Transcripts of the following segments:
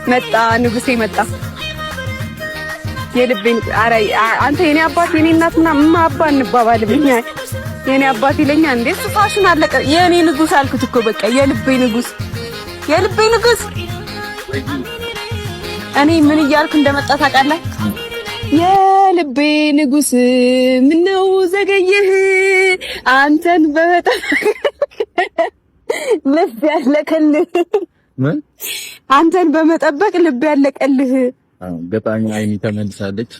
መጣ ንጉሴ መጣ። የልቤን አረ አንተ የኔ አባት የኔ እናትና አባ እንባባልብኛ የኔ አባት ይለኛል እንዴ ፋሽን አለቀ። የኔ ንጉስ አልኩት እኮ በቃ የልቤ ንጉስ የልቤ ንጉስ። እኔ ምን እያልኩ እንደመጣ ታውቃለህ? የልቤ ንጉስ ምነው ዘገየህ አንተን በመጣ ልብ ያለቀልህ ምን አንተን በመጠበቅ ልብ ያለቀልህ። ገጣሚ አይኒ ተመልሳለች።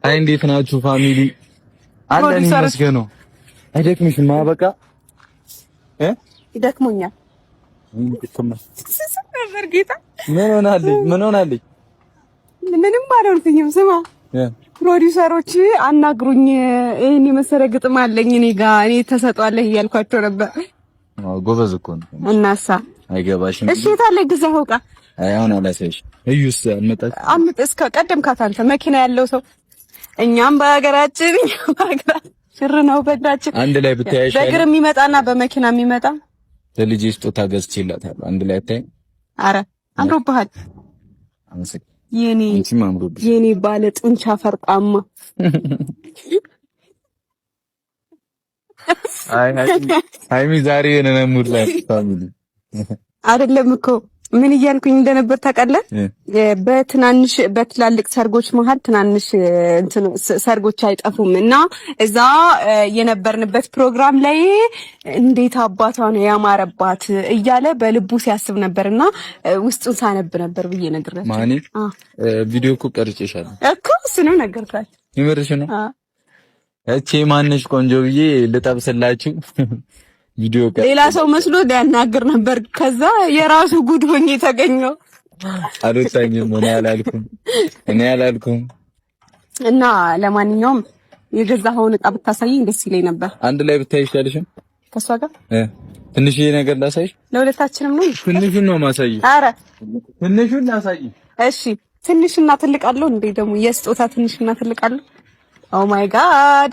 አይ እንዴት ናችሁ ፋሚሊ? አለን ይመስገን። አይደክምሽማ? በቃ ይደክሞኛል። ምን ሆናለች? ምንም አልሆንኩኝም። ስማ ፕሮዲውሰሮች አናግሩኝ፣ ይሄን የመሰለ ግጥም አለኝ እኔ ጋር እኔ ተሰጧለህ እያልኳቸው ነበር። ጎበዝ እኮ ነው። እናሳ አይገባሽም። እሺ ታለ ግዛው ዕቃ አሁን አላሳይሽ። እዩስ አምጥስ ከቀደምካት አንተ መኪና ያለው ሰው እኛም በሀገራችን ሽር ነው በእግራችን አንድ ላይ ብታያሽ በእግር የሚመጣና በመኪና የሚመጣ ለልጅ ስጦታ ገዝቼላታለሁ። አንድ ላይ አታይ። አረ አምሮብሃል። የኔ ባለ ጡንቻ ፈርጣማ ሃይሚ ዛሬ የነነ ሙድ ላይ ፋሚሊ አይደለም እኮ ምን እያልኩኝ እንደነበር ታውቃለህ? በትላልቅ ሰርጎች መሀል ትናንሽ ሰርጎች አይጠፉም እና እዛ የነበርንበት ፕሮግራም ላይ እንዴት አባቷ ነው ያማረባት እያለ በልቡ ሲያስብ ነበርና ውስጡን ሳነብ ነበር ብዬ ነግሬያለሁ። ማኒ ቪዲዮ እኮ ቀርጬሻለሁ እኮ እሱ ነው ነገርኳት። ይመርሽ ነው እቺ ማንሽ ቆንጆ ብዬ ልጠብስላችሁ ቪዲዮ ሌላ ሰው መስሎ ሊያናግር ነበር። ከዛ የራሱ ጉድ ሆኜ ተገኘው። አልወጣኝም። እኔ አላልኩም። እና ለማንኛውም የገዛኸውን ዕቃ ብታሳይኝ ደስ ይለኝ ነበር። አንድ ላይ ብታይ ይሻልሽም ከሷ ጋር ትንሽዬ ነገር ላሳይሽ። ለሁለታችንም ነው። ትንሹን ነው ማሳይሽ። አረ ትንሹን ላሳይ። እሺ ትንሽና ትልቅ አለው እንዴ? ደግሞ የስጦታ ትንሽና ትልቅ አለው። ኦ ማይ ጋድ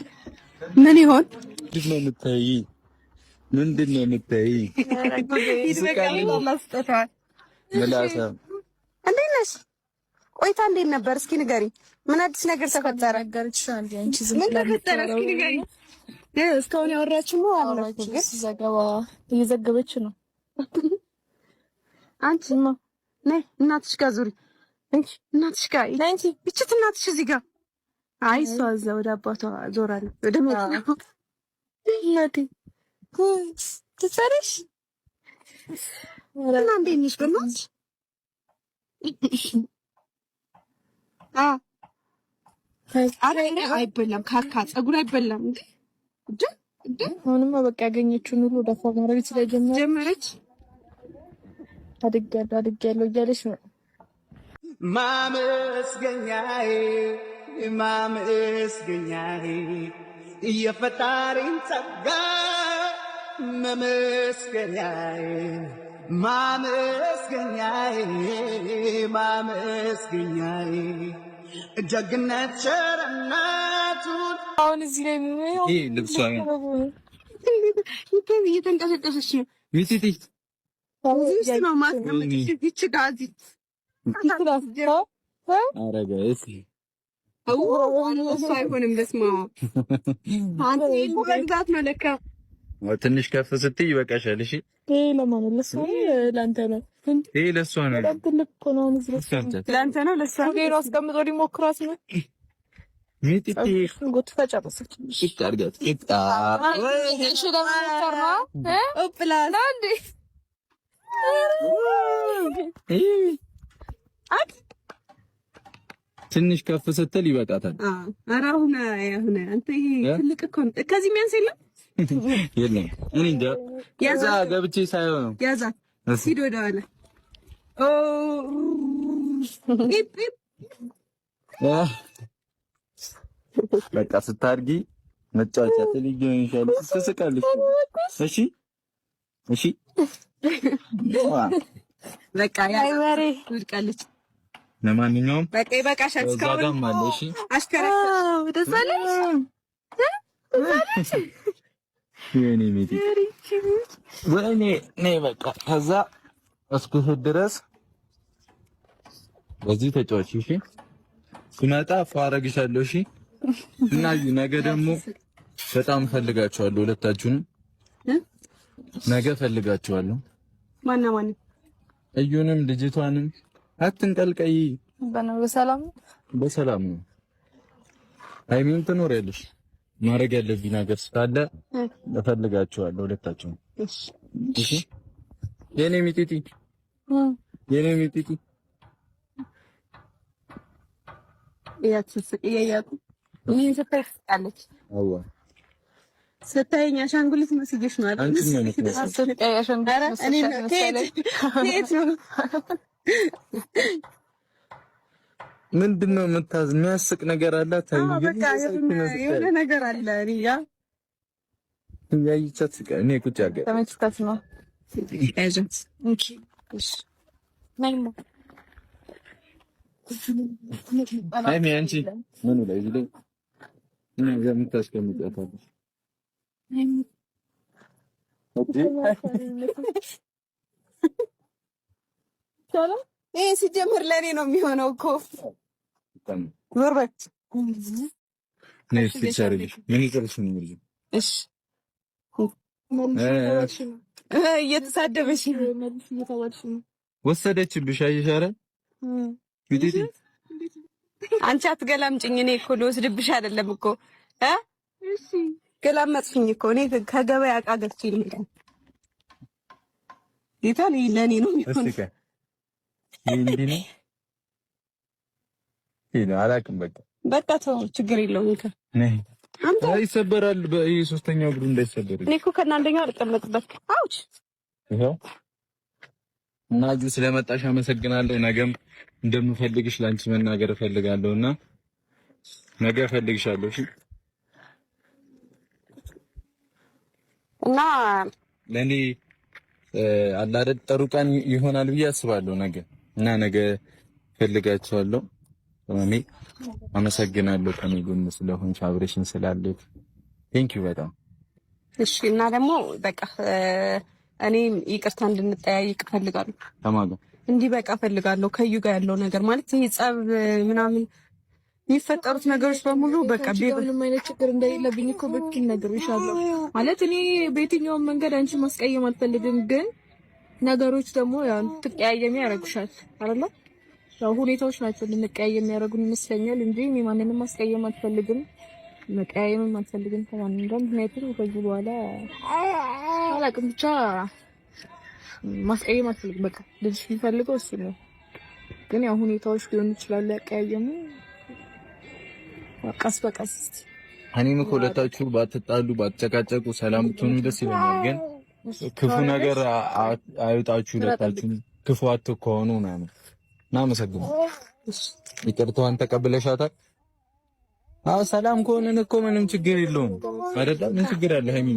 ምን ይሆን? ምንድነው የምታይ? እንዴት ነሽ? ቆይታ እንዴት ነበር? እስኪ ንገሪ። ምን አዲስ ነገር ተፈጠረ? ምን ተፈጠረ? እስኪ ንገሪ። እስካሁን ያወራችሁ ነው አላችሁ? ግን ዘገባ እየዘገበች ነው። አንቺማ ነይ እናትሽ ጋር ዙሪ። እናትሽ ጋር ነይ። ብቻት እናትሽ እዚህ ጋር። አይ እሷ እዛ ወደ አባቷ ዞራለች። ወደ መኪናው እናቴ ትሰሪሽ እና እንዴት ነሽ? በእናትሽ አይበላም። ካካ ፀጉር አይበላም እንዴ? አሁንማ በቃ ያገኘችውን ሁሉ ደፋ ማድረግ ስለጀመረች አድጌያለሁ እያለች ነው። ማመስገኛዬ የፈጣሪን ጸጋ ማመስገኛዬ ደግነት ቸርነቱን አሁን እዚህ ላይ ነው ልብሷ እየተንቀሳቀሰች ነው። እዚህ ነው ማስቀመጥሽ ይችጋዚ አረጋስ እሱ አይሆንም። በስማ አንተ ይወጋት ነው ለካ ትንሽ ከፍ ስትይ ይበቃሻል። እሺ ይሄ ለማመለስ ነው ላንተ ነው። ይሄ ለሷ ነው። ላንተ ነው ለሷ ነው። አስቀምጦ ሊሞክራት ነው። ሚጢጢ ጎት ፈጫበሰች ይታርጋት ይጣ እሺ ለማስተር ነው ኦፕላላ እንዴ ትንሽ ከፍ ስትል ይበቃታል። ኧረ አሁን አንተ ይሄ ትልቅ እኮ ነው። ከዚህ የሚያንስ የለም የለም። እኔ እንጃ ያዛ ገብቼ ሳይሆን ነው ያዛ ሲዶ ወደኋላ በቃ ስታርጊ መጫወቻ ትልጅ ይሻል ትስቃለች። እሺ በቃ ያ ወሬ ውድቃለች። ለማንኛውም በቃ ይበቃሻል። እስካሁን ማለሽ አሽከረከው ደሳለሽ የኔ ወይኔ ነይ በቃ ከዛ እስክሄድ ድረስ በዚህ ተጫዋች እሺ፣ ሲመጣ ፋረግሻለሁ እሺ። እና ነገ ደግሞ በጣም ፈልጋችኋለሁ ሁለታችሁንም። ነገ ፈልጋችኋለሁ። ማን እዩንም ልጅቷንም አትንቀልቀይ። በሰላም ነው። ሃይሚን ትኖሪያለሽ። ማድረግ ያለብኝ ነገር ስላለ እፈልጋችኋለሁ ሁለታችሁንም። እሺ የኔ ሚጢጢ ስታየኝ አሻንጉሊት መስዬሽ ነው አይደል? ምንድነው የሚያስቅ ነገር አለ? በቃ የሆነ ነገር አለ። እኔ ቁጭ አድርገህ ተመችቷት ነው። ሃይሚ አንቺ ምኑ ላይ እዚህ ላይ የምታስቀምጫታለሽ? ይሄ ሲጀምር ለኔ ነው የሚሆነው እኮ ዞር በል ነሽ ትቻለሽ። ምን ይቀርሽ ነው? እሺ እየተሳደበሽ ነው። ወሰደችብሽ። አየሽ አይደል? ቢዲዲ አንቺ አትገላምጪኝ። እኔ እኮ ልወስድብሽ አይደለም እኮ እሺ ገላመጥሽኝ እኮ። እኔ ከገበያ ዕቃ ገዝቼ ልመጣ ይታል ለኔ ነው የሚሆነው። እሺ እንዴ ነው ይሄ አላውቅም። በቃ ተው፣ ችግር የለውም። ነይ አንተ ይሰበራል። በሶስተኛው እግሩ እንዳይሰበር እኔ እኮ ከእናንደኛው አልቀመጥበት። አውች ይሄው እና እጁ ስለመጣሽ አመሰግናለሁ። ነገም እንደምፈልግሽ ላንቺ መናገር እፈልጋለሁና ነገ እፈልግሻለሁ። እሺ እና ለኔ አላደድ ጥሩ ቀን ይሆናል ብዬ አስባለሁ ነገ እና ነገ እፈልጋችኋለሁ። እኔ አመሰግናለሁ ከኔ ጎን ስለሆንሽ አብረሽኝ ስላለሽ ቴንክ ዩ በጣም እሺ። እና ደግሞ በቃ እኔ ይቅርታ እንድንጠያይቅ እፈልጋለሁ። ከማን ጋር እንዲህ በቃ እፈልጋለሁ። ከዩ ጋር ያለው ነገር ማለት ይሄ ጸብ ምናምን የሚፈጠሩት ነገሮች በሙሉ በቃ ምንም አይነት ችግር እንደሌለብኝ እኮ በፊት ነግሬሻለሁ። ማለት እኔ በየትኛውም መንገድ አንቺ ማስቀየም አልፈልግም፣ ግን ነገሮች ደግሞ ያው ትቀያየሚ ያደርጉሻል አይደል? ያው ሁኔታዎች ናቸው ልንቀያየም ያደርጉን ይመስለኛል እንጂ እኔ ማንንም ማስቀየም አልፈልግም፣ መቀያየምም አልፈልግም ከማንም ጋር። ምክንያቱም ከዚህ በኋላ አላውቅም ብቻ ማስቀየም አልፈልግም። በቃ ልጅ የሚፈልገው እሱ ነው። ግን ያው ሁኔታዎች ሊሆኑ ይችላሉ ያቀያየሙ። ቀስ በቀስ እኔም እኮ ሁለታችሁ ባትጣሉ ባትጨቃጨቁ ሰላም ብትሆኑ ደስ ይለኛል። ግን ክፉ ነገር አይውጣችሁ፣ ሁለታችሁ ክፉ አትኮኑ ምናምን። እናመሰግናለን። ይቅርታዋን ተቀብለሻታል? አዎ ሰላም ከሆነን እኮ ምንም ችግር የለውም አይደል? ምን ችግር አለ? ሃይሚ